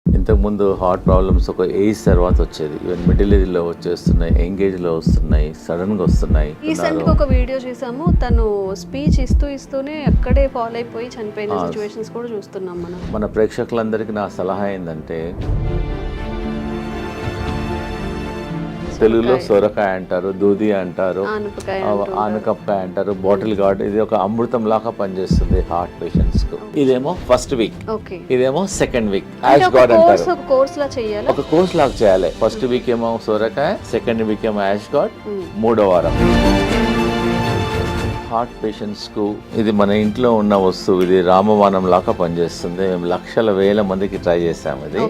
ఇంతకుముందు heart problems ఒక age తర్వాత వచ్చేది, ఈవెన్ మిడిల్ ఏజ్లో వచ్చేస్తున్నాయి, ఎంగేజ్లో వస్తున్నాయి, సడన్గా వస్తున్నాయి. రీసెంట్గా ఒక వీడియో చూసాము, తను స్పీచ్ ఇస్తూనే అక్కడే ఫాలో అయిపోయి చనిపోయిన సిచ్యువేషన్స్ కూడా చూస్తున్నాం మనం. మన ప్రేక్షకులందరికీ నా సలహా ఏంటంటే, తెలుగులో సొరకాయ అంటారు, దూది అంటారు, ఆనపకాయ అంటారు, బాటిల్ గార్డ్. ఇది ఒక అమృతం లాగా పనిచేస్తుంది హార్ట్ పేషెంట్స్ కు. ఇదేమో ఫస్ట్ వీక్, ఇదేమో సెకండ్ వీక్. యాష్ గార్డ్ అంటారు, ఒక కోర్స్ లాగా చేయాలి. ఫస్ట్ వీక్ ఏమో సొరకాయ, సెకండ్ వీక్ ఏమో యాష్ గార్డ్, మూడో వారం. హార్ట్ పేషెంట్స్కు ఇది మన ఇంట్లో ఉన్న వస్తువు, ఇది రామబాణం లాగా పనిచేస్తుంది. మేము లక్షల వేల మందికి ట్రై చేసాము. ఇది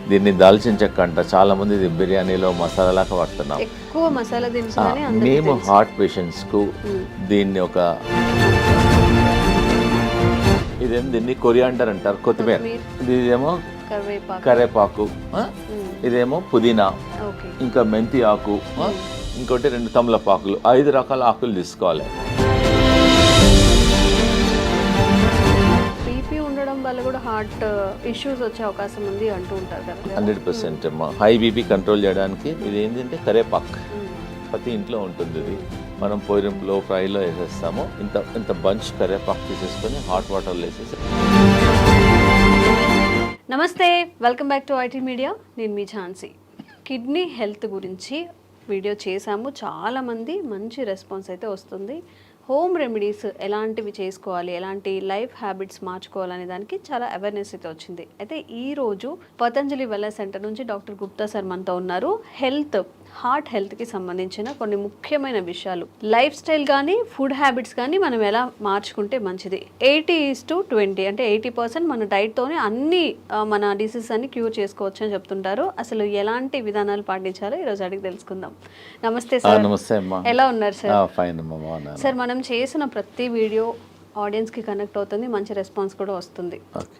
దీన్ని దాల్చిన చెక్క అంట, చాలా మంది ఇది బిర్యానీలో మసాలా లాగా వాడుతున్నాం. మేము హార్ట్ పేషెంట్స్కు దీన్ని ఒక దీన్ని కొరియాండర్ అంటారు, కొత్తిమీర. ఇదేమో కరేపాకు, ఇదేమో పుదీనా, ఇంకా మెంతి ఆకు, ఇంకోటి 2 తమలపాకులు, 5 రకాల ఆకులు తీసుకోవాలి. వల్ల కూడా హార్ట్ ఇష్యూస్ వచ్చే అవకాశం ఉంది అంటూ ఉంటారు కదా. 100% అమ్మా. హై బీపీ కంట్రోల్ చేయడానికి ఇది ఏంటంటే కరేపాకు ప్రతి ఇంట్లో ఉంటుంది. ఇది మనం పోయిరంలో ఫ్రైలో వేసేస్తాము. ఇంత బంచ్ కరేపాకు తీసేసుకొని హాట్ వాటర్లో వేసేసి. నమస్తే, welcome back to IT media. నేను మీ ఝాన్సీ. కిడ్నీ హెల్త్ గురించి వీడియో చేశాము, చాలామంది మంచి రెస్పాన్స్ అయితే వస్తుంది. హోమ్ రెమెడీస్ ఎలాంటివి చేసుకోవాలి, ఎలాంటి లైఫ్ హ్యాబిట్స్ మార్చుకోవాలనే దానికి చాలా అవేర్నెస్ అయితే వచ్చింది. అయితే ఈరోజు పతంజలి వెల్నెస్ సెంటర్ నుంచి డాక్టర్ గుప్తా సార్ మనతో ఉన్నారు. హార్ట్ హెల్త్కి సంబంధించిన కొన్ని ముఖ్యమైన విషయాలు, లైఫ్ స్టైల్ కానీ ఫుడ్ హ్యాబిట్స్ కానీ మనం ఎలా మార్చుకుంటే మంచిది. 80:20 అంటే 80% మన డైట్తోనే అన్ని మన డిసీజెస్ అన్ని క్యూర్ చేసుకోవచ్చు అని చెప్తుంటారు. అసలు ఎలాంటి విధానాలు పాటించాలో ఈరోజు అడిగి తెలుసుకుందాం. నమస్తే సార్. నమస్తే అమ్మా. ఎలా ఉన్నారు సార్? ఫైన్ అమ్మా. సార్, మనం చేసిన ప్రతి వీడియో ఆడియన్స్కి కనెక్ట్ అవుతుంది, మంచి రెస్పాన్స్ కూడా వస్తుంది.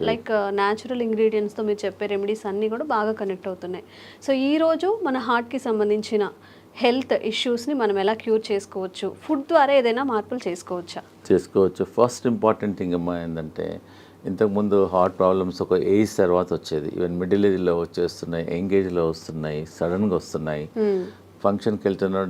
లైక్ న్యాచురల్ ఇంగ్రీడియంట్స్తో మీరు చెప్పే రెమెడీస్ అన్నీ కూడా బాగా కనెక్ట్ అవుతున్నాయి. సో ఈరోజు మన హార్ట్కి సంబంధించిన హెల్త్ ఇష్యూస్ని మనం ఎలా క్యూర్ చేసుకోవచ్చు, ఫుడ్ ద్వారా ఏదైనా మార్పులు చేసుకోవచ్చు. ఫస్ట్ ఇంపార్టెంట్ థింగ్ అమ్మా ఏంటంటే, ఇంతకుముందు హార్ట్ ప్రాబ్లమ్స్ ఒక ఏజ్ తర్వాత వచ్చేది, ఈవెన్ మిడిల్ ఏజ్లో వచ్చేస్తున్నాయి, ఎంగేజ్లో వస్తున్నాయి, సడన్గా వస్తున్నాయి. ఫంక్షన్కి వెళ్తున్నారు,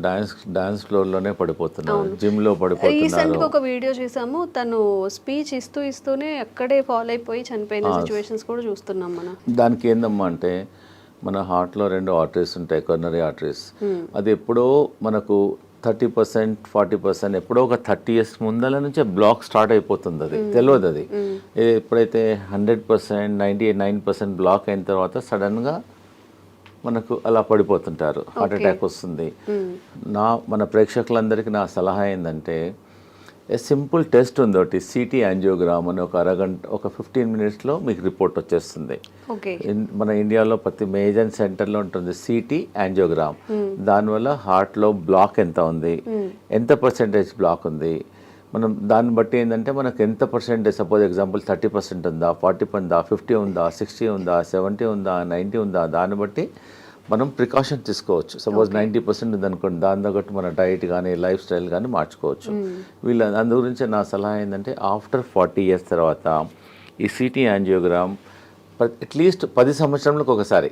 డాన్స్ ఫ్లోర్లోనే పడిపోతున్నారు, జిమ్లో పడిపోతున్నారు. రీసెంట్గా ఒక వీడియో చూసాము, తను స్పీచ్ ఇస్తూనే అక్కడే ఫాలో అయిపోయి చనిపోయిన సిచ్యువేషన్స్ కూడా చూస్తున్నాం మనం. దానికి ఏందమ్మా అంటే, మన హార్ట్లో 2 ఆర్టరీస్ ఉంటాయి, కొర్నరీ ఆర్టరీస్. అది ఎప్పుడో మనకు 30%, 40%, ఎప్పుడో ఒక 30 years ముందల నుంచే బ్లాక్ స్టార్ట్ అయిపోతుంది. అది తెలియదు. అది ఎప్పుడైతే 100%, 99% బ్లాక్ అయిన తర్వాత సడన్గా మనకు అలా పడిపోతుంటారు, హార్ట్ అటాక్ వస్తుంది. మన ప్రేక్షకులందరికీ నా సలహా ఏంటంటే, సింపుల్ టెస్ట్ ఉంది ఒకటి, సిటీ యాంజియోగ్రామ్ అని. ఒక అరగంట, ఒక 15 minutesలో మీకు రిపోర్ట్ వచ్చేస్తుంది. మన ఇండియాలో ప్రతి మేజర్ సెంటర్లో ఉంటుంది సిటీ యాంజియోగ్రామ్. దానివల్ల హార్ట్లో బ్లాక్ ఎంత ఉంది, ఎంత పర్సెంటేజ్ బ్లాక్ ఉంది, మనం దాన్ని బట్టి ఏంటంటే మనకు ఎంత పర్సెంటేజ్, సపోజ్ ఎగ్జాంపుల్ 30% ఉందా, 40 ఉందా, 50 ఉందా, 60 ఉందా, 70 ఉందా, 90 ఉందా, దాన్ని బట్టి మనం ప్రికాషన్ తీసుకోవచ్చు. సపోజ్ 90% ఉందనుకోండి, దాని తగ్గట్టు మన డైట్ కానీ లైఫ్ స్టైల్ కానీ మార్చుకోవచ్చు. అందు గురించి నా సలహా ఏంటంటే, ఆఫ్టర్ 40 years తర్వాత ఈ సిటీ యాంజియోగ్రామ్ అట్లీస్ట్ 10 సంవత్సరాలకు ఒకసారి,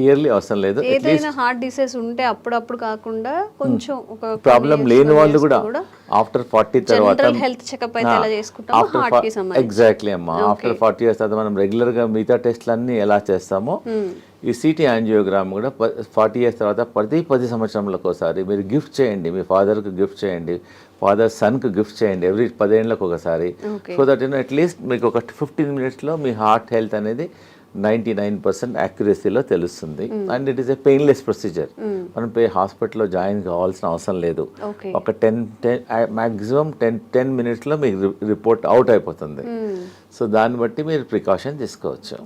ఇయర్లీ అవసరం లేదు. ఏదైనా హార్ట్ డిసీజ్ ఉంటే అప్పుడప్పుడు కాకుండా కొంచెం ఒక ప్రాబ్లం లేని వాళ్ళు కూడా ఆఫ్టర్ 40 తర్వాత హెల్త్ చెకప్ అయితే ఎలా చేసుకుంటామో హార్ట్ కి సంబంధించి. ఎగ్జాక్ట్లీ అమ్మా. ఆఫ్టర్ 40 years తర్వాత మనం రెగ్యులర్గా మిగతా టెస్ట్లన్నీ ఎలా చేస్తామో, ఈ సిటీ యాంజియోగ్రామ్ కూడా 40 years తర్వాత ప్రతి 10 సంవత్సరాలకు ఒకసారి మీరు గిఫ్ట్ చేయండి. మీ ఫాదర్కి గిఫ్ట్ చేయండి, ఫాదర్ సన్కి గిఫ్ట్ చేయండి, ఎవ్రీ 10 ఏళ్ళకు ఒకసారి. సో దట్ అట్లీస్ట్ మీకు ఒక 15 minutesలో మీ హార్ట్ హెల్త్ అనేది 99% యాక్యురసీలో తెలుస్తుంది. And it is a painless procedure. మనం హాస్పిటల్లో జాయిన్ కావాల్సిన అవసరం లేదు. ఒక 10 minutesలో మీకు రిపోర్ట్ అవుట్ అయిపోతుంది. సో దాన్ని బట్టి మీరు ప్రికాషన్ తీసుకోవచ్చు.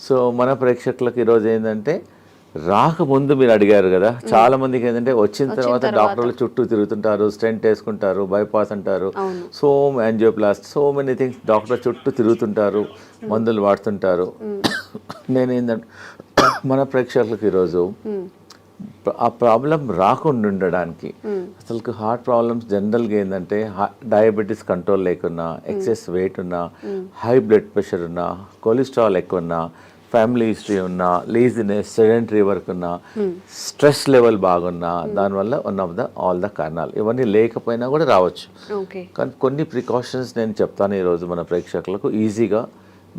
సో మన ప్రేక్షకులకు ఈరోజు ఏంటంటే, రాకముందు మీరు అడిగారు కదా, చాలా మందికి ఏంటంటే వచ్చిన తర్వాత డాక్టర్లు చుట్టూ తిరుగుతుంటారు, స్టెంట్ వేసుకుంటారు, బైపాస్ అంటారు, so angioplast, so many things, doctor చుట్టూ తిరుగుతుంటారు, మందులు వాడుతుంటారు. నేనేంటంటే, మన ప్రేక్షకులకు ఈరోజు ఆ ప్రాబ్లం రాకుండా ఉండడానికి. అసలు హార్ట్ ప్రాబ్లమ్స్ జనరల్గా ఏంటంటే డయాబెటీస్ కంట్రోల్ లేకున్నా, ఎక్సెస్ వెయిట్ ఉన్నా, హై బ్లడ్ ప్రెషర్ ఉన్నా, కొలెస్ట్రాల్ ఎక్కువ ఉన్నా, ఫ్యామిలీ హిస్టరీ ఉన్నా, లేజినెస్, సెడెంటరీ వర్క్ ఉన్నా, స్ట్రెస్ లెవెల్ బాగున్నా, దానివల్ల వన్ ఆఫ్ ఆల్ ద కారణాలు. ఇవన్నీ లేకపోయినా కూడా రావచ్చు. కానీ కొన్ని ప్రికాషన్స్ నేను చెప్తాను ఈరోజు మన ప్రేక్షకులకు, ఈజీగా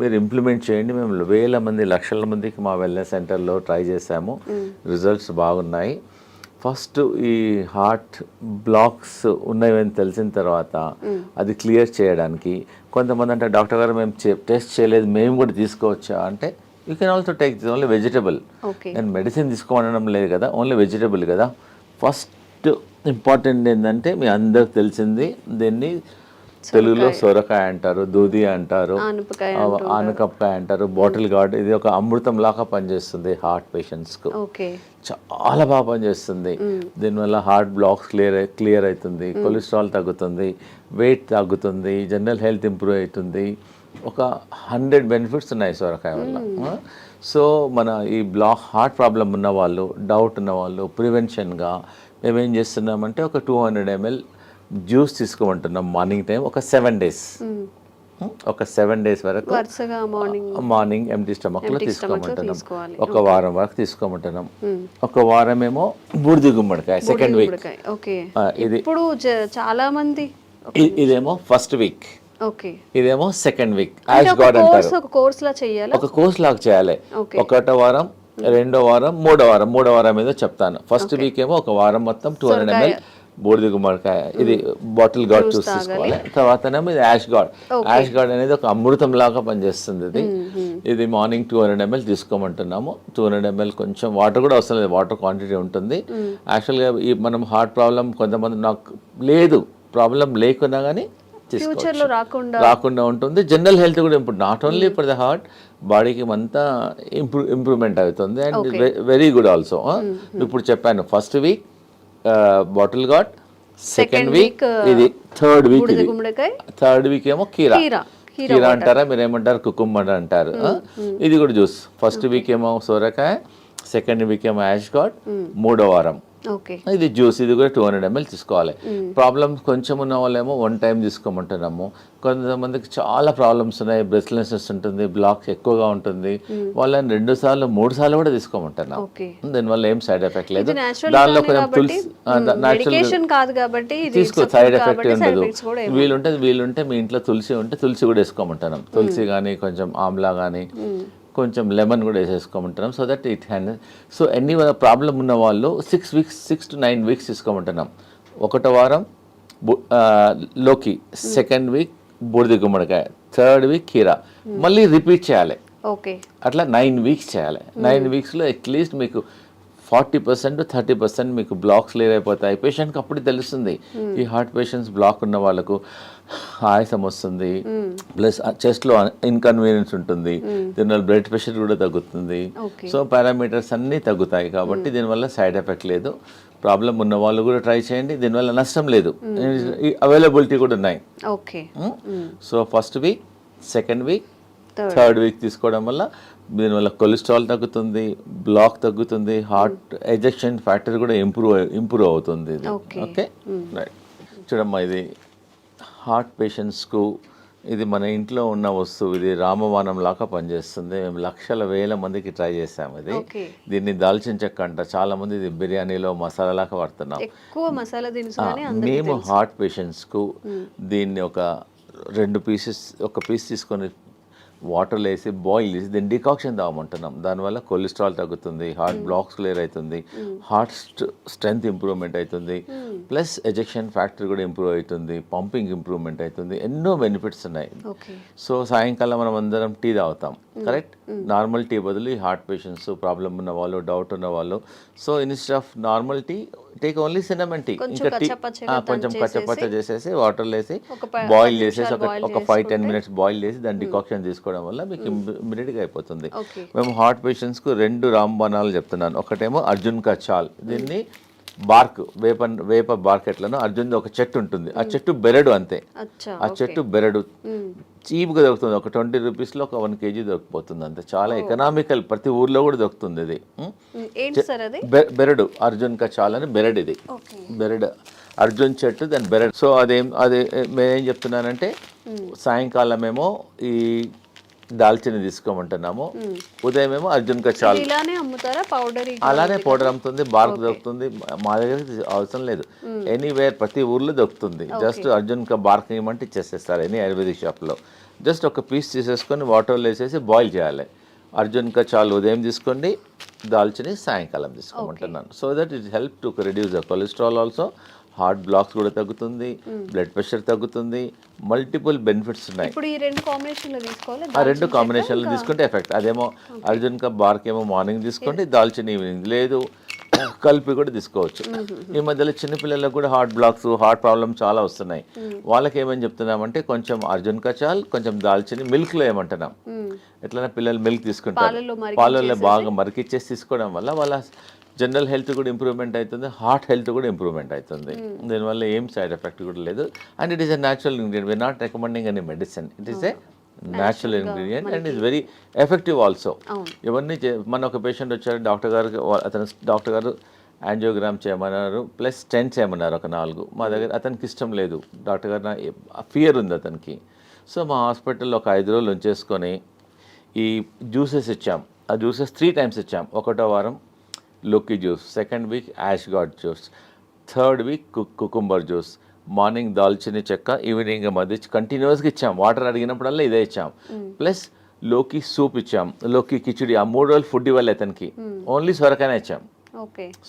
మీరు ఇంప్లిమెంట్ చేయండి. మేము వేల మంది, లక్షల మందికి మా వెల్నెస్ సెంటర్లో ట్రై చేసాము, రిజల్ట్స్ బాగున్నాయి. ఫస్ట్ ఈ హార్ట్ బ్లాక్స్ ఉన్నాయని తెలిసిన తర్వాత అది క్లియర్ చేయడానికి కొంతమంది అంటే, డాక్టర్ గారు మేము టెస్ట్ చేయలేదు, మేము కూడా తీసుకోవచ్చా అంటే, you can also take this only vegetable. నేను మెడిసిన్ తీసుకోవడం లేదు కదా, ఓన్లీ వెజిటబుల్ కదా. ఫస్ట్ ఇంపార్టెంట్ ఏంటంటే, మీ అందరికి తెలిసింది, దీన్ని తెలుగులో సొరకాయ అంటారు, దూది అంటారు, ఆనపకాయ అంటారు, బాటిల్ గార్డ్. ఇది ఒక అమృతం లాగా పనిచేస్తుంది హార్ట్ పేషెంట్స్కు, చాలా బాగా పనిచేస్తుంది. దీనివల్ల హార్ట్ బ్లాక్స్ క్లియర్ అవుతుంది, కొలెస్ట్రాల్ తగ్గుతుంది, వెయిట్ తగ్గుతుంది, జనరల్ హెల్త్ ఇంప్రూవ్ అవుతుంది. ఒక 100 బెనిఫిట్స్ ఉన్నాయి సొరకాయ వల్ల. సో మన ఈ హార్ట్ ప్రాబ్లం ఉన్న వాళ్ళు, డౌట్ ఉన్న వాళ్ళు, ప్రివెన్షన్గా మేమేం చేస్తున్నామంటే, ఒక 200 ml జ్యూస్ తీసుకోమంటున్నాం మార్నింగ్ టైం, ఒక 7 days. ఒక 7 days వరకు మార్నింగ్ ఎంటీ స్టమక్లో తీసుకోమంటున్నాం. ఒక వారం వరకు తీసుకోమంటున్నాం. ఒక వారం ఏమో బూడిద గుమ్మడికాయ సెకండ్ వీక్. ఇది చాలా మంది ఇదేమో ఫస్ట్ వీక్, ఇదేమో సెకండ్ వీక్. యాష్ గార్డ్ అంటారు, ఒక కోర్స్ లాగా చేయాలి. ఒకటో వారం, రెండో వారం, మూడో వారం ఏదో చెప్తాను. ఫస్ట్ వీక్ ఏమో ఒక వారం మొత్తం 200 ml బూడిద గుమ్మడికాయ, ఇది బాటిల్ గార్డ్ జ్యూస్ తీసుకోవాలి. తర్వాతనేమో ఇది యాష్ గార్డ్ అనేది ఒక అమృతం లాగా పనిచేస్తుంది. ఇది మార్నింగ్ 200 ml తీసుకోమంటున్నాము. 200 ml కొంచెం వాటర్ కూడా అవసరం లేదు, వాటర్ క్వాంటిటీ ఉంటుంది. యాక్చువల్గా ఈ మనం హార్ట్ ప్రాబ్లం కొంతమంది నాకు లేదు, ప్రాబ్లం లేకున్నా కానీ రాకుండా ఉంటుంది. జనరల్ హెల్త్ కూడా improve, not only for the heart, బాడీకి అంతా ఇంప్రూవ్మెంట్ అవుతుంది. And very good also. ఇప్పుడు చెప్పాను, first week bottle gourd, second week ఇది, థర్డ్ వీక్ ఏమో కీరా అంటారా, మీరు ఏమంటారు, కుకుంబర్ అంటారు. ఇది కూడా జ్యూస్. ఫస్ట్ వీక్ ఏమో సొరకాయ, సెకండ్ వీక్ ఏమో యాష్ గార్డ్, మూడో వారం ఇది జ్యూస్. ఇది కూడా 200 ml తీసుకోవాలి. ప్రాబ్లమ్స్ కొంచెం ఉన్న వాళ్ళేమో 1 time తీసుకోమంటున్నాము. కొంతమందికి చాలా ప్రాబ్లమ్స్ ఉన్నాయి, బ్రెస్ట్లెస్నెస్ ఉంటుంది, బ్లాక్స్ ఎక్కువగా ఉంటుంది, వాళ్ళని 2 సార్లు 3 సార్లు కూడా తీసుకోమంటున్నాం. దీనివల్ల ఏం సైడ్ ఎఫెక్ట్ లేదు. దానిలో కొంచెం తులసి తీసుకో, సైడ్ ఎఫెక్ట్ ఉండదు. వీలుంటే మీ ఇంట్లో తులసి ఉంటే తులసి కూడా వేసుకోమంటున్నాం. తులసి కానీ, కొంచెం ఆమ్లా కానీ, కొంచెం లెమన్ కూడా వేసేసుకోమంటున్నాం. So that it hand. So ఎన్ని ప్రాబ్లం ఉన్న వాళ్ళు 6 to 9 weeks తీసుకోమంటున్నాం. ఒకటో వారం లోకి, సెకండ్ వీక్ బూడిద గుమ్మడికాయ, థర్డ్ వీక్ కీరా, మళ్ళీ రిపీట్ చేయాలి. అట్లా 9 weeks చేయాలి. 9 weeksలో అట్లీస్ట్ మీకు 40% to 30% మీకు బ్లాక్స్ క్లియర్ అయిపోతాయి. పేషెంట్కి అప్పుడు తెలుస్తుంది. ఈ హార్ట్ పేషెంట్స్ బ్లాక్ ఉన్న వాళ్ళకు ఆయాసం వస్తుంది, ప్లస్ చెస్ట్లో ఇన్కన్వీనియన్స్ ఉంటుంది, దీనివల్ల బ్లడ్ ప్రెషర్ కూడా తగ్గుతుంది. సో పారామీటర్స్ అన్నీ తగ్గుతాయి. కాబట్టి దీనివల్ల సైడ్ ఎఫెక్ట్ లేదు. ప్రాబ్లం ఉన్న వాళ్ళు కూడా ట్రై చేయండి, దీనివల్ల నష్టం లేదు. అవైలబిలిటీ కూడా ఉన్నాయి. So first week, second week, third week తీసుకోవడం వల్ల దీనివల్ల కొలెస్ట్రాల్ తగ్గుతుంది, బ్లాక్ తగ్గుతుంది, హార్ట్ ఎజెక్షన్ ఫ్యాక్టర్ కూడా ఇంప్రూవ్ అవుతుంది. Okay right. చూడమ్మా, ఇది హార్ట్ పేషెంట్స్కు ఇది మన ఇంట్లో ఉన్న వస్తువు. ఇది రామబాణం లాగా పనిచేస్తుంది. మేము లక్షల వేల మందికి ట్రై చేసాము. ఇది దీన్ని దాల్చిన చెక్క అంట, చాలా మంది ఇది బిర్యానీలో మసాలా లాగా వాడుతున్నాం. మేము హార్ట్ పేషెంట్స్కు దీన్ని ఒక 2 pieces, ఒక పీస్ తీసుకొని వాటర్లో వేసి బాయిల్ చేసి దీన్ని డికాక్షన్ తాగమంటున్నాం. దానివల్ల కొలెస్ట్రాల్ తగ్గుతుంది, హార్ట్ బ్లాక్స్ క్లియర్ అవుతుంది, హార్ట్ స్ట్రెంగ్త్ ఇంప్రూవ్మెంట్ అవుతుంది, ప్లస్ ఎజెక్షన్ ఫ్యాక్టర్ కూడా ఇంప్రూవ్ అవుతుంది, పంపింగ్ ఇంప్రూవ్మెంట్ అవుతుంది. ఎన్నో బెనిఫిట్స్ ఉన్నాయి. సో సాయంకాలం మనం అందరం టీ తాగుతాం, కరెక్ట్? నార్మల్ టీ బదులు ఈ హార్ట్ పేషెంట్స్, ప్రాబ్లం ఉన్న వాళ్ళు, డౌట్ ఉన్న వాళ్ళు, so instead of normal tea take only cinnamon tea. ఇంకా టీ కొంచెం కచ్చపచ్చ చేసేసి వాటర్లో వేసి బాయిల్ చేసేసి ఒక 5-10 minutes బాయిల్ చేసి దాన్ని డికాక్షన్ తీసుకోవడం వల్ల మీకు ఇమ్మీడియట్గా అయిపోతుంది. మేము హార్ట్ పేషెంట్స్కు 2 రాంబాణాలు చెప్తున్నాను. ఒకటేమో అర్జున్ కా చాల్, దీన్ని బార్క్ వేప బార్క్ ఎట్లనో అర్జున్ ఒక చెట్టు ఉంటుంది, ఆ చెట్టు బెరడు అంతే. అచ్చా, ఆ చెట్టు బెరడు చీప్గా దొరుకుతుంది, ఒక 20 రూపీస్లో ఒక 1 kg దొరికిపోతుంది అంతే. చాలా ఎకనామికల్, ప్రతి ఊర్లో కూడా దొరుకుతుంది ఇది. ఏంటి సార్ అది? బెరడు, అర్జున్ కచాల్ అని బెరడు, ఇది బెరడు అర్జున్ చెట్టు, దాని బెరడు. సో అదే నేనేం చెప్తున్నానంటే సాయంకాలం ఏమో ఈ దాల్చిని తీసుకోమంటున్నాము, ఉదయం ఏమో అర్జున్ కచాల్. ఇలానే అమ్ముతారా పౌడర్? అలానే పౌడర్ అమ్ముతుంది, బార్క్ దొరుకుతుంది. మా దగ్గర అవసరం లేదు, ఎనీవేర్ ప్రతి ఊర్లో దొరుకుతుంది. జస్ట్ అర్జున్ కా బార్క్ ఇవ్వమంటే ఇచ్చేసేస్తారు ఎనీ ఆయుర్వేదిక్ షాప్లో. జస్ట్ ఒక పీస్ తీసేసుకొని వాటర్లో వేసేసి బాయిల్ చేయాలి. అర్జున్ కచాల్ ఉదయం తీసుకోండి, దాల్చిని సాయంకాలం తీసుకోమంటున్నాను. So that it help to reduce the cholesterol also, heart blocks కూడా తగ్గుతుంది, బ్లడ్ ప్రెషర్ తగ్గుతుంది, మల్టిపుల్ బెనిఫిట్స్ ఉన్నాయి. ఇప్పుడు ఈ రెండు కాంబినేషన్లో తీసుకోవాలి, ఆ రెండు కాంబినేషన్లో తీసుకుంటే ఎఫెక్ట్. అదేమో అర్జున్ కా బార్క్ ఏమో మార్నింగ్ తీసుకోండి, దాల్చిన ఈవినింగ్, లేదు కలిపి కూడా తీసుకోవచ్చు. ఈ మధ్యలో చిన్నపిల్లలకు కూడా హార్ట్ బ్లాక్స్, హార్ట్ ప్రాబ్లమ్ చాలా వస్తున్నాయి. వాళ్ళకి ఏమని చెప్తున్నామంటే కొంచెం అర్జున్ కచాల్, కొంచెం దాల్చిని మిల్క్లో ఏమంటున్నాం, ఎట్లైనా పిల్లలు మిల్క్ తీసుకుంటారు, పాలల్లో బాగా మరికిచ్చేసి తీసుకోవడం వల్ల వాళ్ళ జనరల్ హెల్త్ కూడా ఇంప్రూవ్మెంట్ అవుతుంది, హార్ట్ హెల్త్ కూడా ఇంప్రూవ్మెంట్ అవుతుంది. దీనివల్ల ఏం సైడ్ ఎఫెక్ట్ కూడా లేదు. And it is a natural ingredient, we're not recommending any medicine, it is a natural ingredient and is very effective also. ఇవన్నీ మన ఒక పేషెంట్ వచ్చారు, డాక్టర్ గారు యాంజియోగ్రామ్ చేయమన్నారు, ప్లస్ స్టెంట్ చేయమన్నారు ఒక 4. మా దగ్గర అతనికి ఇష్టం లేదు, డాక్టర్ గారు ఫియర్ ఉంది అతనికి. సో మా హాస్పిటల్లో ఒక 5 రోజులు ఉంచేసుకొని ఈ జ్యూసెస్ ఇచ్చాం. ఆ జ్యూసెస్ 3 times ఇచ్చాం. 1వ వారం లోకి juice, 2nd week ash gourd juice, 3rd week cucumber juice, morning దాల్చిని చెక్క, ఈవినింగ్ మధ్య కంటిన్యూస్గా ఇచ్చాం. వాటర్ అడిగినప్పుడల్లా ఇదే ఇచ్చాం. ప్లస్ లోకి సూప్ ఇచ్చాం, లోకి కిచిడి. ఆ 3 రోజులు ఫుడ్ ఇవ్వాలి అతనికి, ఓన్లీ సొరకాయనే ఇచ్చాం.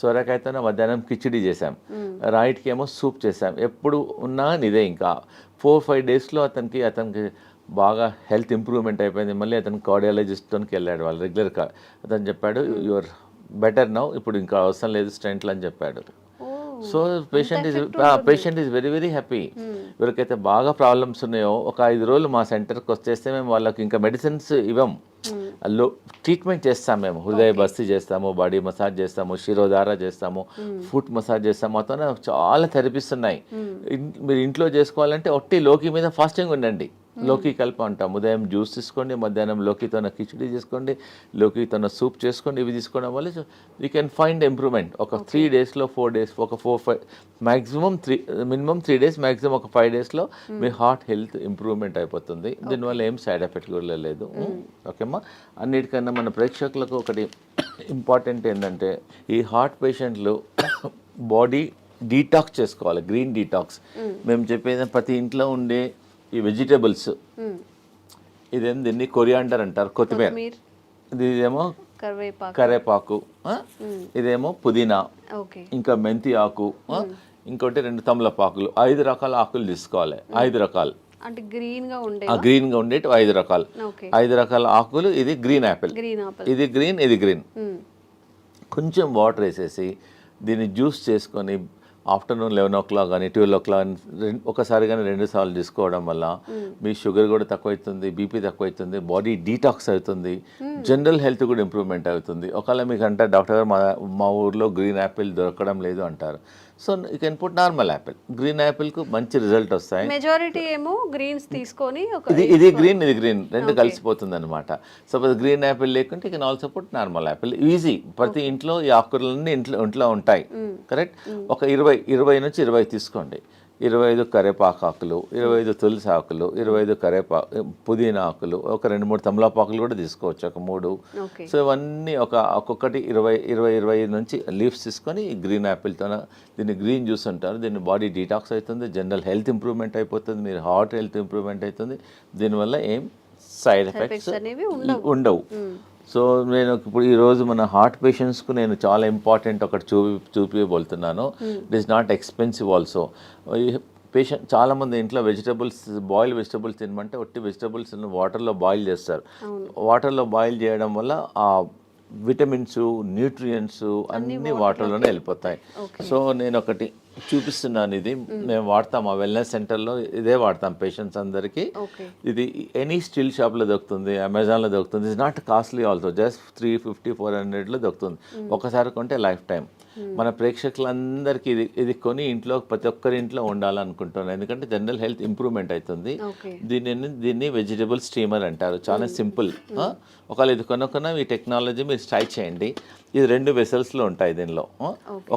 సొరకాయతోనే మధ్యాహ్నం కిచిడి చేసాం, రైట్కి ఏమో సూప్ చేసాం. ఎప్పుడు ఉన్నా ఇదే. ఇంకా 4-5 daysలో అతనికి బాగా హెల్త్ ఇంప్రూవ్మెంట్ అయిపోయింది. మళ్ళీ అతను కార్డియాలజిస్ట్కి వెళ్ళాడు, వాళ్ళు రెగ్యులర్గా. అతను చెప్పాడు యువర్ బెటర్ నౌ, ఇప్పుడు ఇంకా అవసరం లేదు స్టెంట్లు అని చెప్పాడు. So patient is very very happy. ఎవరికైతే బాగా ప్రాబ్లమ్స్ ఉన్నాయో ఒక 5 రోజులు మా సెంటర్కి వచ్చేస్తే మేము వాళ్ళకి ఇంకా మెడిసిన్స్ ఇవ్వం, ట్రీట్మెంట్ చేస్తాం. మేము హృదయ బస్తి చేస్తాము, బాడీ మసాజ్ చేస్తాము, శిరోధార చేస్తాము, ఫుట్ మసాజ్ చేస్తాము. మొత్తం చాలా థెరపీస్ ఉన్నాయి. మీరు ఇంట్లో చేసుకోవాలంటే ఒట్టి లోకి మీద ఫాస్టింగ్ ఉండండి, లోకి కలిపి అంటాం. ఉదయం జ్యూస్ తీసుకోండి, మధ్యాహ్నం లోకితోన కిచిడి చేసుకోండి, లోకితోన సూప్ చేసుకోండి. ఇవి తీసుకోవడం వల్ల యూ కెన్ ఫైండ్ ఇంప్రూవ్మెంట్. ఒక 3 daysలో 4 days, ఒక 4-5 మ్యాక్సిమం మినిమం 3 days, మ్యాక్సిమం ఒక 5 daysలో మీ హార్ట్ హెల్త్ ఇంప్రూవ్మెంట్ అయిపోతుంది. దీనివల్ల ఏం సైడ్ ఎఫెక్ట్ కూడా లేదు. ఓకేమ్మా. అన్నిటికన్నా మన ప్రేక్షకులకు ఒకటి ఇంపార్టెంట్ ఏంటంటే ఈ హార్ట్ పేషెంట్లు బాడీ డీటాక్స్ చేసుకోవాలి, గ్రీన్ డీటాక్స్. మేము చెప్పేది ప్రతి ఇంట్లో ఉండే ఈ వెజిటేబుల్స్, ఇదేం దీన్ని కొరియాండర్ అంటారు, కొత్తిమీర. ఇదేమో కరివేపాకు, ఇదేమో పుదీనా, ఇంకా మెంతి ఆకు, ఇంకోటి 2 తమలపాకులు. 5 రకాల ఆకులు తీసుకోవాలి. 5 రకాలు అంటే గ్రీన్గా ఉండేటి 5 రకాలు. 5 రకాల ఆకులు. ఇది గ్రీన్ యాపిల్, ఇది గ్రీన్, ఇది గ్రీన్. కొంచెం వాటర్ వేసేసి దీన్ని జ్యూస్ చేసుకొని ఆఫ్టర్నూన్ 11 o'clock కానీ 12 o'clock ఒకసారి కానీ 2 సార్లు తీసుకోవడం వల్ల మీ షుగర్ కూడా తక్కువ అవుతుంది, బీపీ తక్కువ అవుతుంది, బాడీ డీటాక్స్ అవుతుంది, జనరల్ హెల్త్ కూడా ఇంప్రూవ్మెంట్ అవుతుంది. ఒకవేళ మీకు అంటే డాక్టర్ గారు మా ఊర్లో గ్రీన్ యాపిల్ దొరకడం లేదు అంటారు, so you can put normal apple. Green యాపిల్కు మంచి రిజల్ట్ వస్తాయి. మెజారిటీ ఏమో గ్రీన్స్ తీసుకొని ఇది గ్రీన్, ఇది గ్రీన్, 2 కలిసిపోతుంది అనమాట. సపోజ్ గ్రీన్ యాపిల్ లేకుంటే you can also put normal Apple. Easy. ప్రతి ఇంట్లో ఈ ఆకుకూరలన్నీ ఇంట్లో ఉంటాయి. కరెక్ట్. ఒక 20 నుంచి 20 తీసుకోండి. 25 కరివేపాకు ఆకులు, 25 తులసి ఆకులు, 25 పుదీనా ఆకులు, ఒక 2-3 తమలపాకులు కూడా తీసుకోవచ్చు, ఒక 3. సో ఇవన్నీ ఒక్కొక్కటి 20 నుంచి లీవ్స్ తీసుకొని గ్రీన్ యాపిల్తో దీన్ని గ్రీన్ జ్యూస్ అంటారు. దీన్ని బాడీ డీటాక్స్ అవుతుంది, జనరల్ హెల్త్ ఇంప్రూవ్మెంట్ అయిపోతుంది, మీరు హార్ట్ హెల్త్ ఇంప్రూవ్మెంట్ అవుతుంది. దీనివల్ల ఏం సైడ్ ఎఫెక్ట్స్ ఉండవు. సో నేను ఇప్పుడు ఈరోజు మన హార్ట్ పేషెంట్స్కు నేను చాలా ఇంపార్టెంట్ ఒకటి చూపించబోతున్నాను. It is not expensive also. Patient చాలామంది ఇంట్లో బాయిల్ వెజిటబుల్స్ తినమంటే ఒట్టి వెజిటబుల్స్ వాటర్లో బాయిల్ చేస్తారు. వాటర్లో బాయిల్ చేయడం వల్ల ఆ విటమిన్స్, న్యూట్రియంట్స్ అన్నీ వాటర్లోనే వెళ్ళిపోతాయి. సో నేను ఒకటి చూపిస్తున్నాను. ఇది మేము వాడతాం, ఆ వెల్నెస్ సెంటర్లో ఇదే వాడతాం పేషెంట్స్ అందరికీ. ఇది ఎనీ స్టీల్ షాప్లో దొరుకుతుంది, అమెజాన్లో దొరుకుతుంది. It's not costly also, just 350-400లో దొరుకుతుంది. ఒకసారి కొంటే లైఫ్ టైం. మన ప్రేక్షకులందరికీ ఇది కొని ఇంట్లో ప్రతి ఒక్కరి ఇంట్లో ఉండాలనుకుంటున్నాను, ఎందుకంటే జనరల్ హెల్త్ ఇంప్రూవ్మెంట్ అవుతుంది. దీన్ని వెజిటబుల్ స్టీమర్ అంటారు, చాలా సింపుల్. ఒకవేళ ఇది కొనుక్కున్న ఈ టెక్నాలజీ మీరు ట్రై చేయండి. ఇది 2 వెసల్స్లో ఉంటాయి. దీనిలో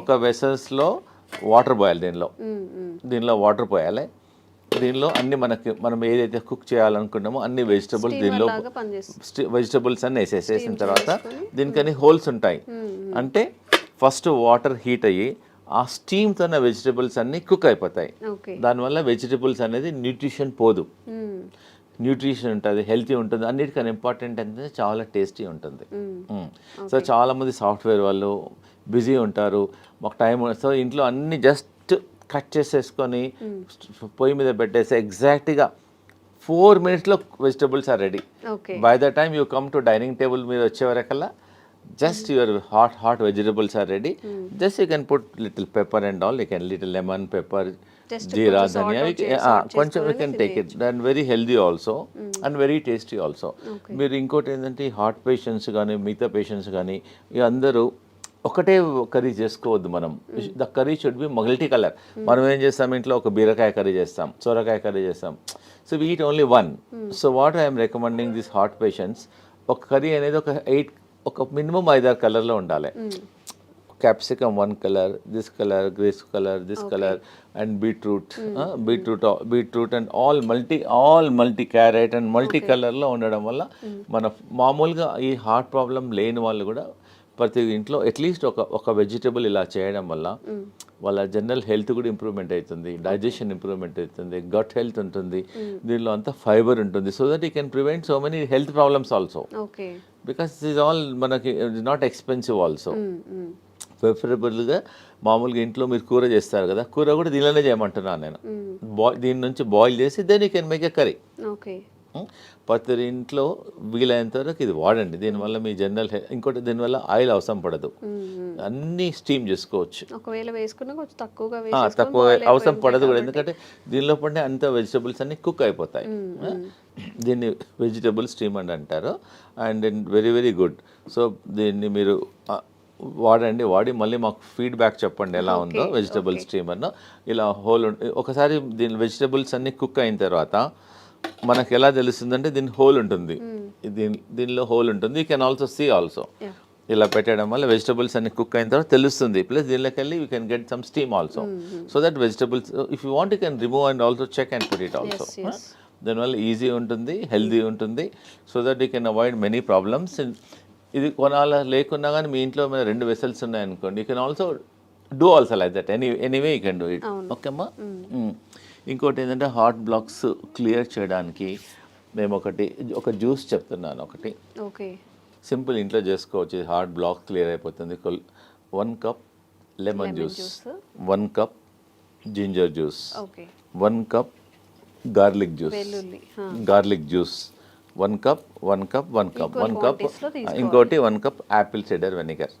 ఒక వెసల్స్లో వాటర్ పోయాలి, దీనిలో వాటర్ పోయాలి. దీనిలో అన్ని మనం ఏదైతే కుక్ చేయాలనుకున్నామో అన్ని వెజిటబుల్స్ దీనిలో వెజిటబుల్స్ అన్ని వేసేసిన తర్వాత దీనికని హోల్స్ ఉంటాయి. అంటే ఫస్ట్ వాటర్ హీట్ అయ్యి ఆ స్టీమ్తోన్న వెజిటబుల్స్ అన్ని కుక్ అయిపోతాయి. దానివల్ల వెజిటబుల్స్ అనేది న్యూట్రిషన్ పోదు, న్యూట్రిషన్ ఉంటుంది, హెల్తీ ఉంటుంది. అన్నిటికన్నా ఇంపార్టెంట్ అంటే చాలా టేస్టీ ఉంటుంది. సో చాలామంది సాఫ్ట్వేర్ వాళ్ళు బిజీ ఉంటారు, మాకు టైం, సో ఇంట్లో అన్ని జస్ట్ కట్ చేసేసుకొని పొయ్యి మీద పెట్టేసి ఎగ్జాక్ట్గా 4 minutesలో vegetables are ready. By the time you come to dining table మీద వచ్చే వరకల్లా just your hot vegetables are ready. Just you can put little pepper and all, you can little lemon, pepper, jeera, dhania, కొంచెం you can take it. And very healthy also and very tasty also. మీరు ఇంకోటి ఏంటంటే ఈ heart patients కానీ మిగతా patients కానీ అందరూ ఒకటే కర్రీ చేసుకోవద్దు. మనం the curry should be multi colour. మనం ఏం చేస్తాం, ఇంట్లో ఒక బీరకాయ కర్రీ చేస్తాం, సొరకాయ కర్రీ చేస్తాం, so we eat only one. So what I'm recommending this heart patients, ఒక కర్రీ అనేది ఒక మినిమం 5-6 కలర్లో ఉండాలి. Capsicum 1 colour, this colour, grace colour, this colour, and beetroot and all multi carrot and multi కలర్లో ఉండడం వల్ల మన మామూలుగా ఈ హార్ట్ ప్రాబ్లం లేని వాళ్ళు కూడా ప్రతి ఇంట్లో అట్లీస్ట్ ఒక వెజిటబుల్ ఇలా చేయడం వల్ల వాళ్ళ జనరల్ హెల్త్ కూడా ఇంప్రూవ్మెంట్ అవుతుంది, డైజెషన్ ఇంప్రూవ్మెంట్ అవుతుంది, గట్ హెల్త్ ఉంటుంది, దీనిలో అంతా ఫైబర్ ఉంటుంది. So that you can prevent so many health problems also, because this all మనకి నాట్ ఎక్స్పెన్సివ్ ఆల్సో. ప్రిఫరబుల్గా మామూలుగా ఇంట్లో మీరు కూర చేస్తారు కదా, కూర కూడా దీనిలోనే చేయమంటున్నాను నేను. దీని నుంచి బాయిల్ చేసి then you can make a curry. ప్రతి ఇంట్లో వీలైనంత వరకు ఇది వాడండి. దీనివల్ల మీ జనరల్ ఇంకోటి, దీనివల్ల ఆయిల్ అవసరం పడదు, అన్నీ స్టీమ్ చేసుకోవచ్చు. తక్కువ అవసరం పడదు కూడా, ఎందుకంటే దీనిలో పడిన అంత వెజిటబుల్స్ అన్ని కుక్ అయిపోతాయి. దీన్ని వెజిటబుల్ స్టీమ్ అని అంటారు. And very very good. So దీన్ని మీరు వాడి మళ్ళీ మాకు ఫీడ్బ్యాక్ చెప్పండి ఎలా ఉందో వెజిటబుల్ స్టీమర్ను. ఇలా హోల్ ఒకసారి దీని వెజిటబుల్స్ అన్ని కుక్ అయిన తర్వాత మనకు ఎలా తెలుస్తుందంటే దీని హోల్ ఉంటుంది, దీనిలో హోల్ ఉంటుంది. You can also see also. ఇలా పెట్టడం వల్ల వెజిటబుల్స్ అన్ని కుక్ అయిన తర్వాత తెలుస్తుంది. ప్లస్ దీనిలోకి వెళ్ళి you can get some steam also. So that vegetables if you want you can remove and also check and put it also. దానివల్ల ఈజీ ఉంటుంది, హెల్దీ ఉంటుంది. So that you can avoid many problems. ఇది కొనాల లేకున్నా కానీ మీ ఇంట్లో 2 vessels ఉన్నాయనుకోండి, you can also do also like that. Anyway you can do it. Okay అమ్మా. ఇంకోటి ఏంటంటే హార్ట్ బ్లాక్స్ క్లియర్ చేయడానికి మేము ఒక జ్యూస్ చెప్తున్నాను. ఒకటి సింపుల్ ఇంట్లో చేసుకోవచ్చు, హార్ట్ బ్లాక్ క్లియర్ అయిపోతుంది. 1 cup lemon juice, 1 cup ginger juice, 1 cup garlic juice, 1 cup. ఇంకోటి 1 cup యాపిల్ సిడర్ వెనిగర్.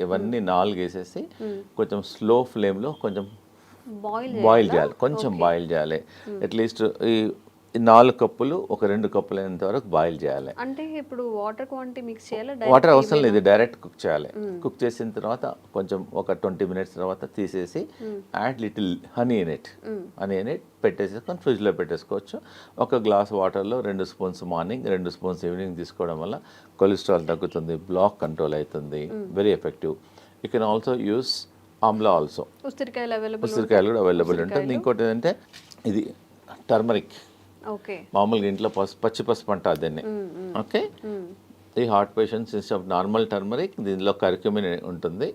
ఇవన్నీ 4 వేసేసి కొంచెం స్లో ఫ్లేమ్లో కొంచెం బాయిల్ చేయాలి, కొంచెం బాయిల్ చేయాలి. అట్లీస్ట్ ఈ 4 కప్పులు ఒక 2 కప్పులు అయినంత వరకు బాయిల్ చేయాలి. అంటే ఇప్పుడు వాటర్ క్వాంటిటీ మిక్స్ చేయాలి? వాటర్ అవసరం లేదు, డైరెక్ట్ కుక్ చేయాలి. కుక్ చేసిన తర్వాత కొంచెం ఒక 20 minutes తర్వాత తీసేసి add little honey in it పెట్టేసుకొని ఫ్రిడ్జ్లో పెట్టేసుకోవచ్చు. ఒక గ్లాస్ వాటర్లో 2 spoons మార్నింగ్, 2 spoons ఈవినింగ్ తీసుకోవడం వల్ల కొలెస్ట్రాల్ తగ్గుతుంది, బ్లాక్ కంట్రోల్ అవుతుంది, very effective. You can also use Amla also. ఉసిరికాయలు కూడా అవైలబుల్ ఉంటుంది. ఇంకోటి ఏంటంటే ఇది టర్మరిక్, మామూలుగా ఇంట్లో పచ్చి పసుపు అంటారు దీన్ని. ఓకే, ఈ heart patients instead of normal turmeric దీనిలో కర్క్యూమిన్ ఉంటుంది.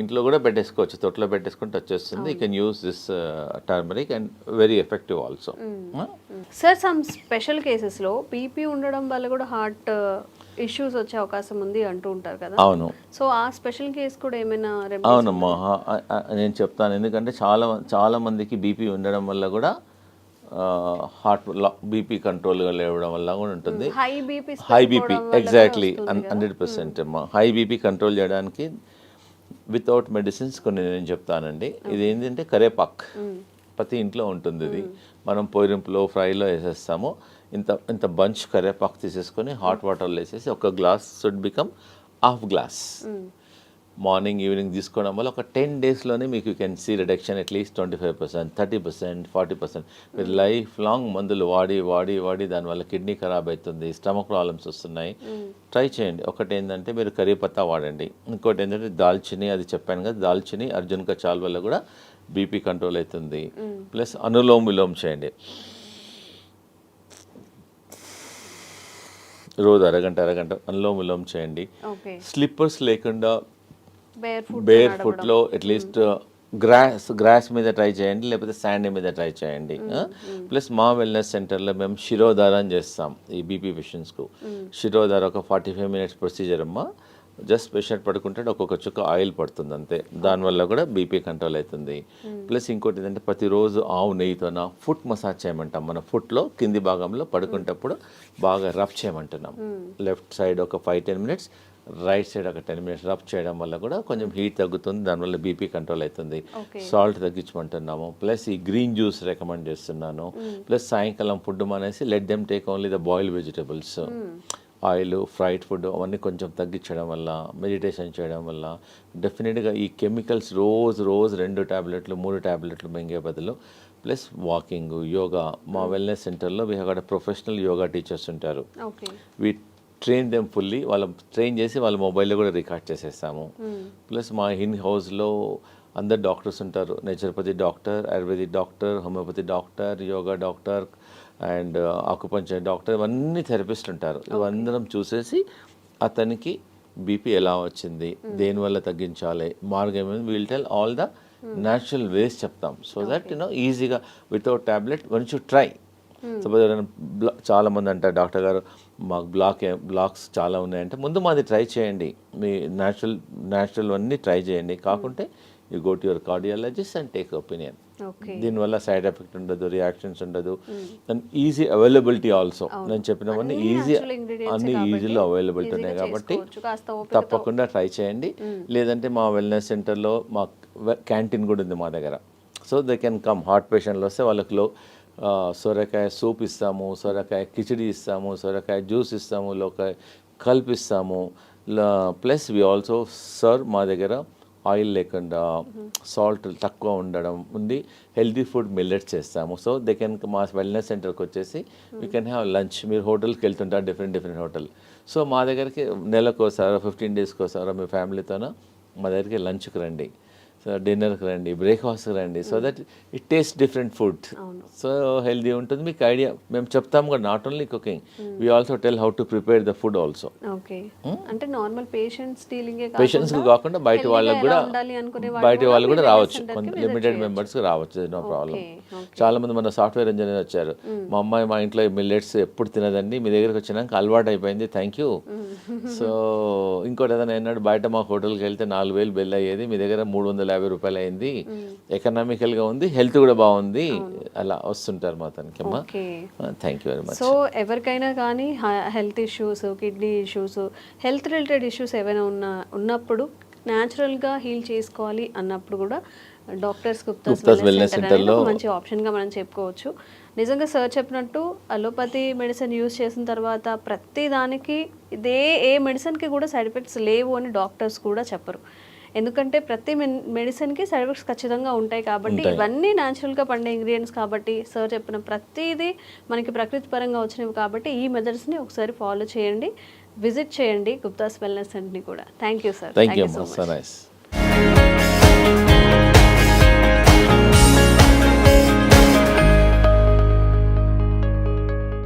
ఇంట్లో కూడా పెట్టేసుకోవచ్చు, తొట్లో పెట్టేసుకుంటే వచ్చేస్తుంది. You can use this turmeric and very effective also. Sir, some special కేసెస్లో బీపీ ఉండడం వల్ల కూడా హార్ట్ ఇష్యూస్ వచ్చే అవకాశం ఉంది అంటూ ఉంటారు కదా. అవును. సో ఆ స్పెషల్ కేస్ కూడా ఏమైనా? అవునమ్మా, నేను చెప్తాను. ఎందుకంటే చాలా మందికి బీపీ ఉండడం వల్ల కూడా హార్ట్ బీపీ కంట్రోల్గా లేవడం వల్ల కూడా ఉంటుంది. హై బీపీ ఎగ్జాక్ట్లీ 100% అమ్మా. హై బీపీ కంట్రోల్ చేయడానికి వితౌట్ మెడిసిన్స్ కొన్ని నేను చెప్తానండి. ఇది ఏంటంటే కరేపాక్ ప్రతి ఇంట్లో ఉంటుంది. ఇది మనం పొయ్యింపులో ఫ్రైలో వేసేస్తాము. ఇంత బంచ్ కరేపాకు తీసేసుకొని హాట్ వాటర్లో వేసేసి ఒక glass should become ½ glass. Morning evening తీసుకోవడం వల్ల ఒక 10 డేస్లోనే మీకు you can see reduction at least 25%, 30%, 40%. మీరు లైఫ్ లాంగ్ మందులు వాడి దానివల్ల కిడ్నీ ఖరాబ్ అవుతుంది, స్టమక్ ప్రాబ్లమ్స్ వస్తున్నాయి. ట్రై చేయండి. ఒకటి ఏంటంటే మీరు కరీ పత్తా వాడండి. ఇంకోటి ఏంటంటే దాల్చిని, అది చెప్పాను కదా, దాల్చిని అర్జున్ కచాల్ వల్ల కూడా బీపీ కంట్రోల్ అవుతుంది. ప్లస్ అనులోమ్ విలోమ్ చేయండి. రోజు అరగంట అనులోమ్ విలోమ్ చేయండి. స్లిప్పర్స్ లేకుండా బేర్ ఫుట్లో అట్లీస్ట్ గ్రాస్ మీద ట్రై చేయండి, లేకపోతే శాండ్ మీద ట్రై చేయండి. ప్లస్ మా వెల్నెస్ సెంటర్లో మేము శిరోధారం చేస్తాం ఈ బీపీ పేషెంట్స్కు. శిరోధార ఒక 45 మినిట్స్ ప్రొసీజర్ అమ్మా. జస్ట్ పేషెంట్ పడుకుంటే ఒక్కొక్క చుక్క ఆయిల్ పడుతుంది అంతే, దానివల్ల కూడా బీపీ కంట్రోల్ అవుతుంది. ప్లస్ ఇంకోటి ఏంటంటే ప్రతిరోజు ఆవు నెయ్యితోన ఫుట్ మసాజ్ చేయమంటాం. మన ఫుట్లో కింది భాగంలో పడుకుంటప్పుడు బాగా రఫ్ చేయమంటున్నాం. లెఫ్ట్ సైడ్ ఒక 5-10 మినిట్స్, రైట్ సైడ్ ఒక 10 మినిట్స్ రఫ్ చేయడం వల్ల కూడా కొంచెం హీట్ తగ్గుతుంది, దానివల్ల బీపీ కంట్రోల్ అవుతుంది. సాల్ట్ తగ్గించమంటున్నాము. ప్లస్ ఈ గ్రీన్ జ్యూస్ రికమెండ్ చేస్తున్నాను. ప్లస్ సాయంకాలం ఫుడ్ మానేసి let them take only the boiled vegetables. Oil, fried food అవన్నీ కొంచెం తగ్గించడం వల్ల, మెడిటేషన్ చేయడం వల్ల డెఫినెట్గా ఈ కెమికల్స్ రోజు 2 టాబ్లెట్లు 3 టాబ్లెట్లు మింగే బదులు, ప్లస్ వాకింగ్, యోగా. మా వెల్నెస్ సెంటర్లో we have got professional yoga teachers ఉంటారు. We train them fully. Train చేసి వాళ్ళ మొబైల్లో కూడా రికార్డ్ చేసేస్తాము. ప్లస్ మా ఇన్ హౌస్లో అందరు డాక్టర్స్ ఉంటారు. Naturopathy doctor, ayurvedic doctor, homeopathy doctor, yoga doctor and acupuncture doctor, ఇవన్నీ థెరపిస్ట్ ఉంటారు. ఇవందరం చూసేసి అతనికి బీపీ ఎలా వచ్చింది, దేనివల్ల తగ్గించాలి, మార్గం will tell all the natural ways చెప్తాం. సో దట్ ఈజీగా without tablet once you try. Suppose చాలామంది అంటారు డాక్టర్ గారు మాకు బ్లాక్స్ చాలా ఉన్నాయంటే, ముందు మాది ట్రై చేయండి, మీ న్యాచురల్ అన్నీ ట్రై చేయండి. కాకుంటే you go to your cardiologist and take opinion. దీనివల్ల సైడ్ ఎఫెక్ట్ ఉండదు, రియాక్షన్స్ ఉండదు, అండ్ ఈజీ అవైలబిలిటీ ఆల్సో. నేను చెప్పినవన్నీ ఈజీలో అవైలబిలిటీ ఉన్నాయి కాబట్టి తప్పకుండా ట్రై చేయండి. లేదంటే మా వెల్నెస్ సెంటర్లో మా క్యాంటీన్ కూడా ఉంది మా దగ్గర. So they can come. Heart పేషెంట్లు వస్తే వాళ్ళకి సొరకాయ సూప్ ఇస్తాము, సొరకాయ కిచిడి ఇస్తాము, సొరకాయ జ్యూస్ ఇస్తాము, లోకాయ కల్పిస్తాము. ప్లస్ వి ఆల్సో సర్వ్ మా దగ్గర ఆయిల్ లేకుండా, సాల్ట్ తక్కువ ఉండడం ఉంది, హెల్దీ ఫుడ్ మిల్లెట్స్ చేస్తాము. సో దే కెన్ మా వెల్నెస్ సెంటర్కి వచ్చేసి వీ కెన్ హ్యావ్ లంచ్. మీరు హోటల్కి వెళ్తుంటారు, డిఫరెంట్ హోటల్. సో మా దగ్గరికి నెలకోసారో 15 డేస్కి ఒకసారో మీ ఫ్యామిలీతోనో మా దగ్గరికి లంచ్కి రండి, డిన్నర్కి రండి, బ్రేక్ఫాస్ట్కి రండి. So that it taste different food. So healthy ఉంటుంది. మీకు ఐడియా మేము చెప్తాము కూడా, not only cooking, we also tell how to prepare the food also. అంటే నార్మల్ పేషెంట్స్కి కాకుండా బయట వాళ్ళకి కూడా రావచ్చు, కొంత లిమిటెడ్ మెంబర్స్కి రావచ్చు, నో ప్రాబ్లం. చాలా మంది మన సాఫ్ట్వేర్ ఇంజనీర్ వచ్చారు, మా అమ్మాయి మా ఇంట్లో మిల్లెట్స్ ఎప్పుడు తినదండి, మీ దగ్గరికి వచ్చినాక అలవాటు అయిపోయింది, థ్యాంక్ యూ. సో ఇంకోటి ఏదైనా అన్నాడు, బయట మా హోటల్కి వెళ్తే 4,000 బిల్ అయ్యేది, మీ దగ్గర 350 రూపాయలు అయింది, ఎకనామికల్గా ఉంది, హెల్త్ కూడా బాగుంది, అలా వస్తుంటారు మా తనకి. అమ్మా thank you very much. So ఎవరికైనా కానీ health issues, kidney issues, health related issues ఏవైనా ఉన్నప్పుడు న్యాచురల్గా హీల్ చేసుకోవాలి అన్నప్పుడు కూడా డాక్టర్స్ గుప్తాస్ వెల్నెస్ సెంటర్లో మంచి ఆప్షన్గా మనం చెప్పుకోవచ్చు. నిజంగా సార్ చెప్పినట్టు అలోపతి మెడిసిన్ యూజ్ చేసిన తర్వాత ప్రతి దానికి ఏ మెడిసిన్కి కూడా సైడ్ ఎఫెక్ట్స్ లేవు అని డాక్టర్స్ కూడా చెప్పరు. ఎందుకంటే ప్రతి మెడిసిన్కి సైడ్ ఎఫెక్ట్స్ ఖచ్చితంగా ఉంటాయి కాబట్టి, ఇవన్నీ న్యాచురల్గా పండే ఇంగ్రీడియంట్స్ కాబట్టి, సార్ చెప్పిన ప్రతిదీ మనకి ప్రకృతి పరంగా వచ్చినవి కాబట్టి ఈ మెథడ్స్ని ఒకసారి ఫాలో చేయండి, విజిట్ చేయండి గుప్తాస్ వెల్నెస్ సెంటర్ని కూడా. Thank you sir. Thank you so much.